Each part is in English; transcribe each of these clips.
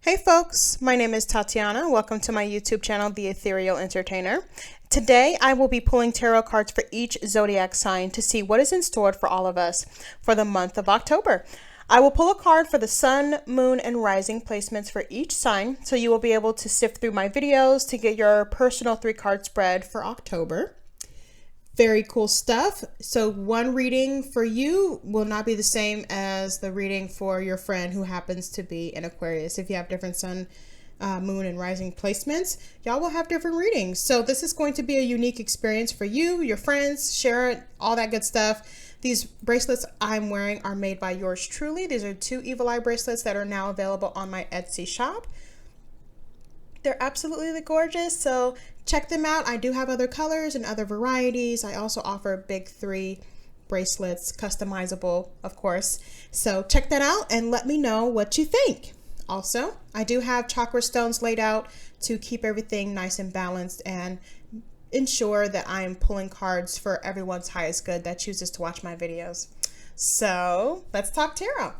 Hey folks, my name is Tatiana. Welcome to my YouTube channel, The Ethereal Entertainer. Today I will be pulling tarot cards for each zodiac sign to see what is in store for all of us for the month of October. I will pull a card for the sun, moon, and rising placements for each sign, so you will be able to sift through my videos to get your personal 3-card spread for October. Very cool stuff. So one reading for you will not be the same as the reading for your friend who happens to be in Aquarius. If you have different sun, moon, and rising placements, y'all will have different readings. So this is going to be a unique experience for you, your friends, share it, all that good stuff. These bracelets I'm wearing are made by yours truly. These are 2 Evil Eye bracelets that are now available on my Etsy shop. They're absolutely gorgeous, so check them out. I do have other colors and other varieties. I also offer big 3 bracelets, customizable, of course. So check that out and let me know what you think. Also, I do have chakra stones laid out to keep everything nice and balanced and ensure that I am pulling cards for everyone's highest good that chooses to watch my videos. So let's talk tarot.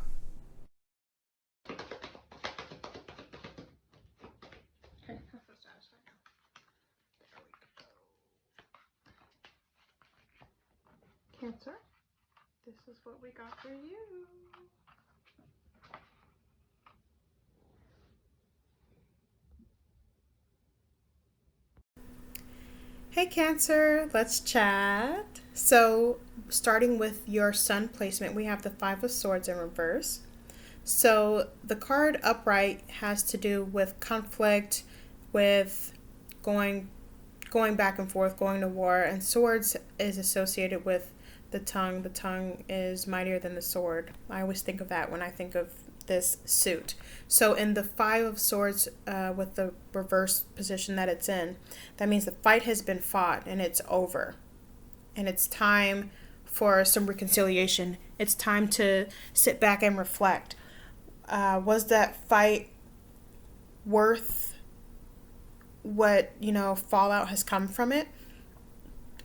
Cancer, this is what we got for you. Hey Cancer, let's chat. So starting with your sun placement, we have the 5 of Swords in reverse. So the card upright has to do with conflict, with going back and forth, going to war, and swords is associated with the tongue. The tongue is mightier than the sword. I always think of that when I think of this suit. So in the 5 of Swords, with the reverse position that it's in, that means the fight has been fought and it's over. And it's time for some reconciliation. It's time to sit back and reflect. Was that fight worth what, fallout has come from it?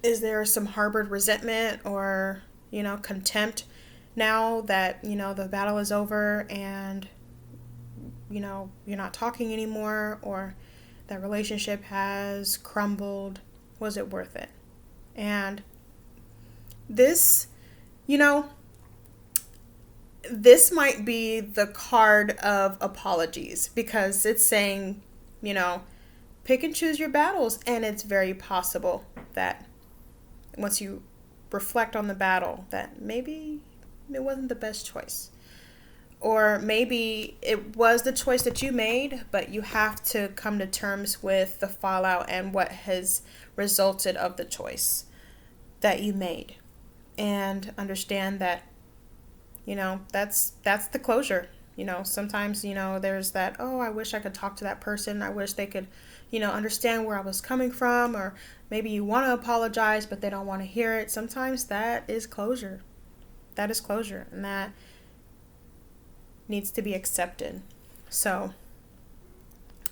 Is there some harbored resentment or, contempt now that, the battle is over and, you're not talking anymore, or that relationship has crumbled? Was it worth it? And this, this might be the card of apologies, because it's saying, pick and choose your battles. And it's very possible that once you reflect on the battle, that maybe it wasn't the best choice. Or maybe it was the choice that you made, but you have to come to terms with the fallout and what has resulted of the choice that you made. And understand that, that's the closure. Sometimes, there's that, oh, I wish I could talk to that person. I wish they could, understand where I was coming from. Or maybe you want to apologize, but they don't want to hear it. Sometimes that is closure. That is closure. And that needs to be accepted. So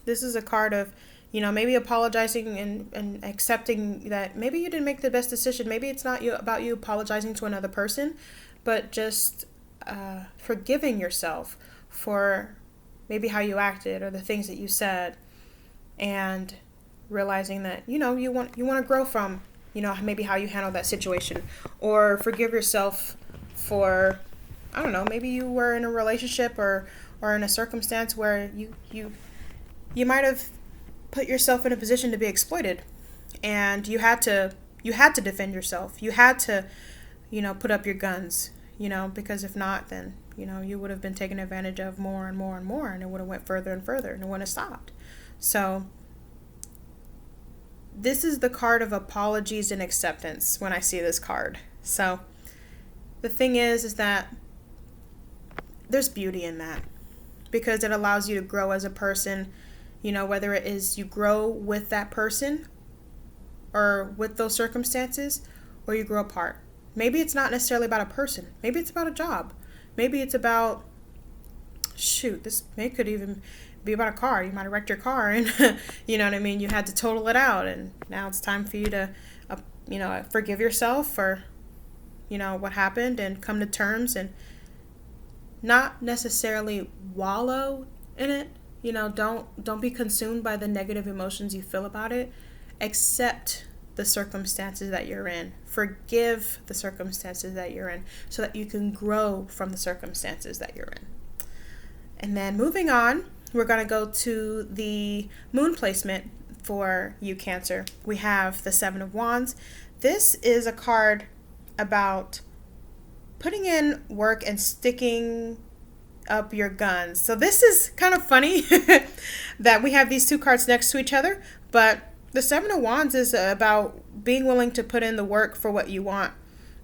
this is a card of, maybe apologizing and accepting that maybe you didn't make the best decision. Maybe it's not about you apologizing to another person, but just forgiving yourself for maybe how you acted or the things that you said, and realizing that, you want to grow from, maybe how you handle that situation. Or forgive yourself for, I don't know, maybe you were in a relationship or in a circumstance where you might have put yourself in a position to be exploited, and you had to defend yourself. You had to, put up your guns, because if not, then, you would have been taken advantage of more and more and more, and it would have went further and further, and it wouldn't have stopped. So this is the card of apologies and acceptance when I see this card. So the thing is that there's beauty in that, because it allows you to grow as a person, whether it is you grow with that person or with those circumstances, or you grow apart. Maybe it's not necessarily about a person. Maybe it's about a job. Maybe it's about, could even be about a car. You might have wrecked your car and, you know what I mean? You had to total it out, and now it's time for you to, forgive yourself for, what happened, and come to terms and not necessarily wallow in it, Don't be consumed by the negative emotions you feel about it. Accept the circumstances that you're in. Forgive the circumstances that you're in so that you can grow from the circumstances that you're in. And then moving on, we're going to go to the moon placement for you, Cancer. We have the Seven of Wands. This is a card about putting in work and sticking up your guns. So this is kind of funny that we have these two cards next to each other, but the Seven of Wands is about being willing to put in the work for what you want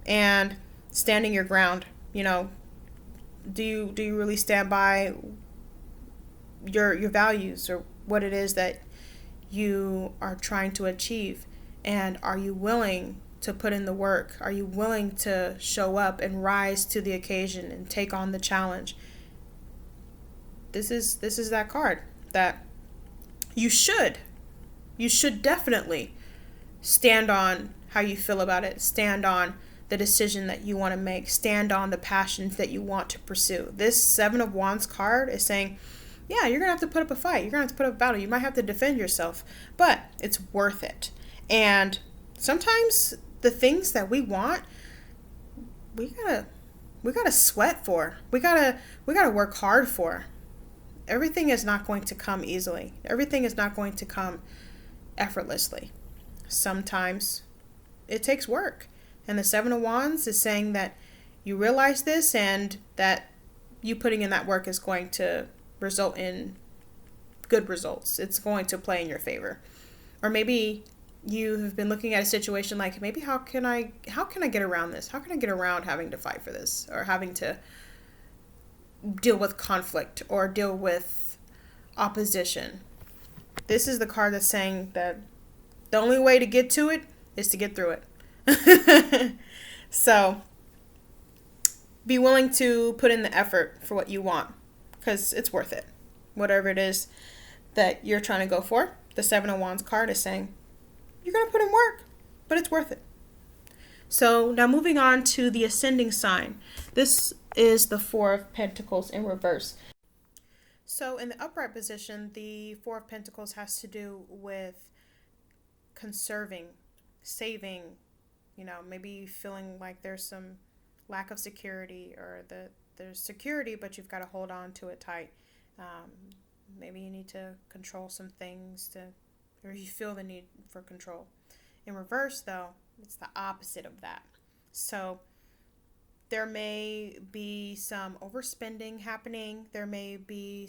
and standing your ground. Do you really stand by your values or what it is that you are trying to achieve? And are you willing to put in the work? Are you willing to show up and rise to the occasion and take on the challenge? This is that card that you should definitely stand on how you feel about it. Stand on the decision that you want to make. Stand on the passions that you want to pursue. This Seven of Wands card is saying, yeah, you're going to have to put up a fight. You're going to have to put up a battle. You might have to defend yourself, but it's worth it. And sometimes the things that we want, we gotta sweat for. We gotta work hard for. Everything is not going to come easily. Everything is not going to come effortlessly. Sometimes it takes work. And the Seven of Wands is saying that you realize this and that you putting in that work is going to result in good results. It's going to play in your favor. Or maybe you have been looking at a situation like, maybe how can I get around this? How can I get around having to fight for this or having to deal with conflict or deal with opposition? This is the card that's saying that the only way to get to it is to get through it. So be willing to put in the effort for what you want because it's worth it. Whatever it is that you're trying to go for, the Seven of Wands card is saying you're going to put in work, but it's worth it. So now moving on to the ascending sign. This is the Four of Pentacles in reverse. So in the upright position, the Four of Pentacles has to do with conserving, saving, maybe feeling like there's some lack of security or there's security, but you've got to hold on to it tight. Maybe you need to control some things or you feel the need for control. In reverse, though, it's the opposite of that. So there may be some overspending happening. There may be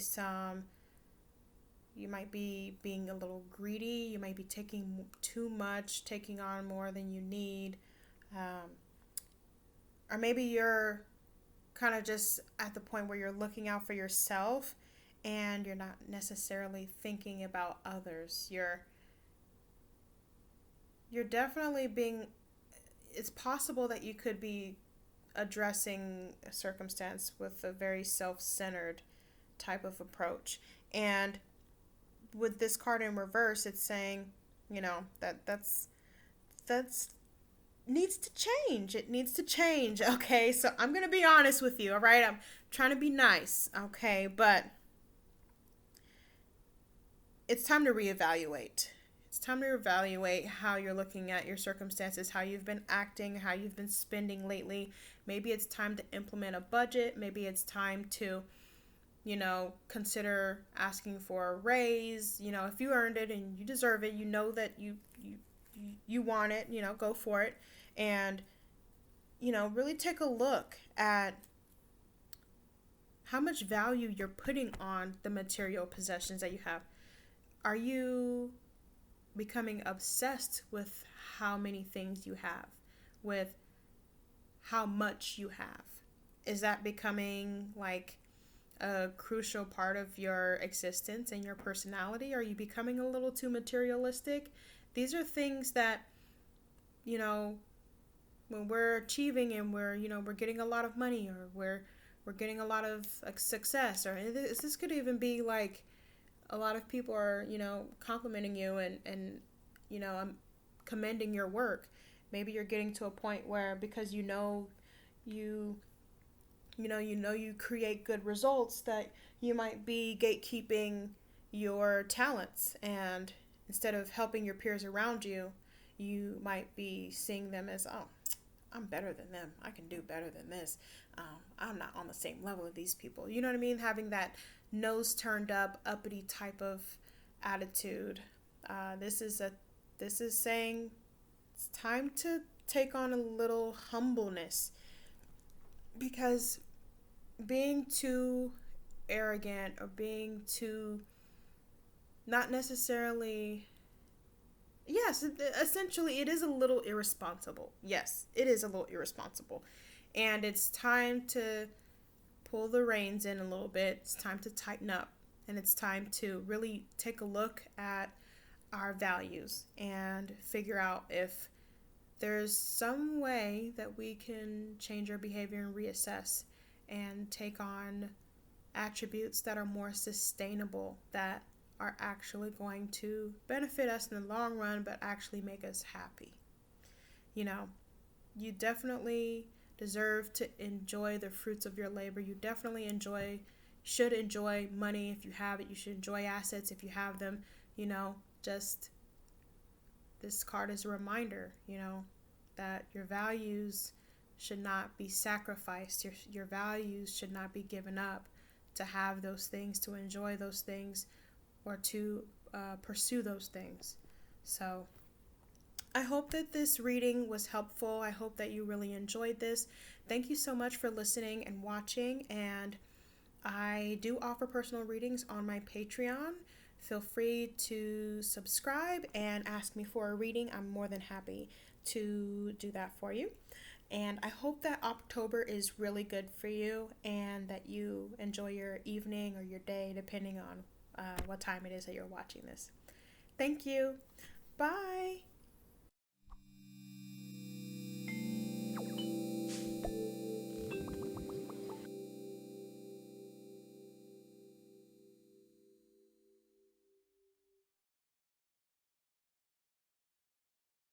you might be being a little greedy. You might be taking too much, taking on more than you need. Or maybe you're kind of just at the point where you're looking out for yourself and you're not necessarily thinking about others. You're definitely it's possible that you could be addressing a circumstance with a very self-centered type of approach. And with this card in reverse, it's saying, that's needs to change. It needs to change. Okay, so I'm going to be honest with you, all right? I'm trying to be nice, okay? But it's time to reevaluate. It's time to evaluate how you're looking at your circumstances, how you've been acting, how you've been spending lately. Maybe it's time to implement a budget. Maybe it's time to, consider asking for a raise. If you earned it and you deserve it, that you want it, go for it. And, really take a look at how much value you're putting on the material possessions that you have. Are you becoming obsessed with how many things you have, with how much you have? Is that becoming like a crucial part of your existence and your personality? Are you becoming a little too materialistic? These are things that, when we're achieving and we're getting a lot of money or we're getting a lot of success, or this could even be like a lot of people are, complimenting you and commending your work. Maybe you're getting to a point where, because you you create good results, that you might be gatekeeping your talents, and instead of helping your peers around you, you might be seeing them as, oh, I'm better than them. I can do better than this. I'm not on the same level of these people. You know what I mean? Having that nose turned up, uppity type of attitude. This is saying it's time to take on a little humbleness, because being too arrogant, or being too, not necessarily, yes, essentially it is a little irresponsible. Yes, it is a little irresponsible. And it's time to pull the reins in a little bit. It's time to tighten up. And it's time to really take a look at our values and figure out if there's some way that we can change our behavior and reassess and take on attributes that are more sustainable, that are actually going to benefit us in the long run, but actually make us happy. You know, you definitely deserve to enjoy the fruits of your labor. You definitely should enjoy money if you have it. You should enjoy assets if you have them. Just this card is a reminder, that your values should not be sacrificed. Your values should not be given up to have those things, to enjoy those things, or to pursue those things. So I hope that this reading was helpful. I hope that you really enjoyed this. Thank you so much for listening and watching. And I do offer personal readings on my Patreon. Feel free to subscribe and ask me for a reading. I'm more than happy to do that for you. And I hope that October is really good for you, and that you enjoy your evening or your day, depending on what time it is that you're watching this. Thank you. Bye.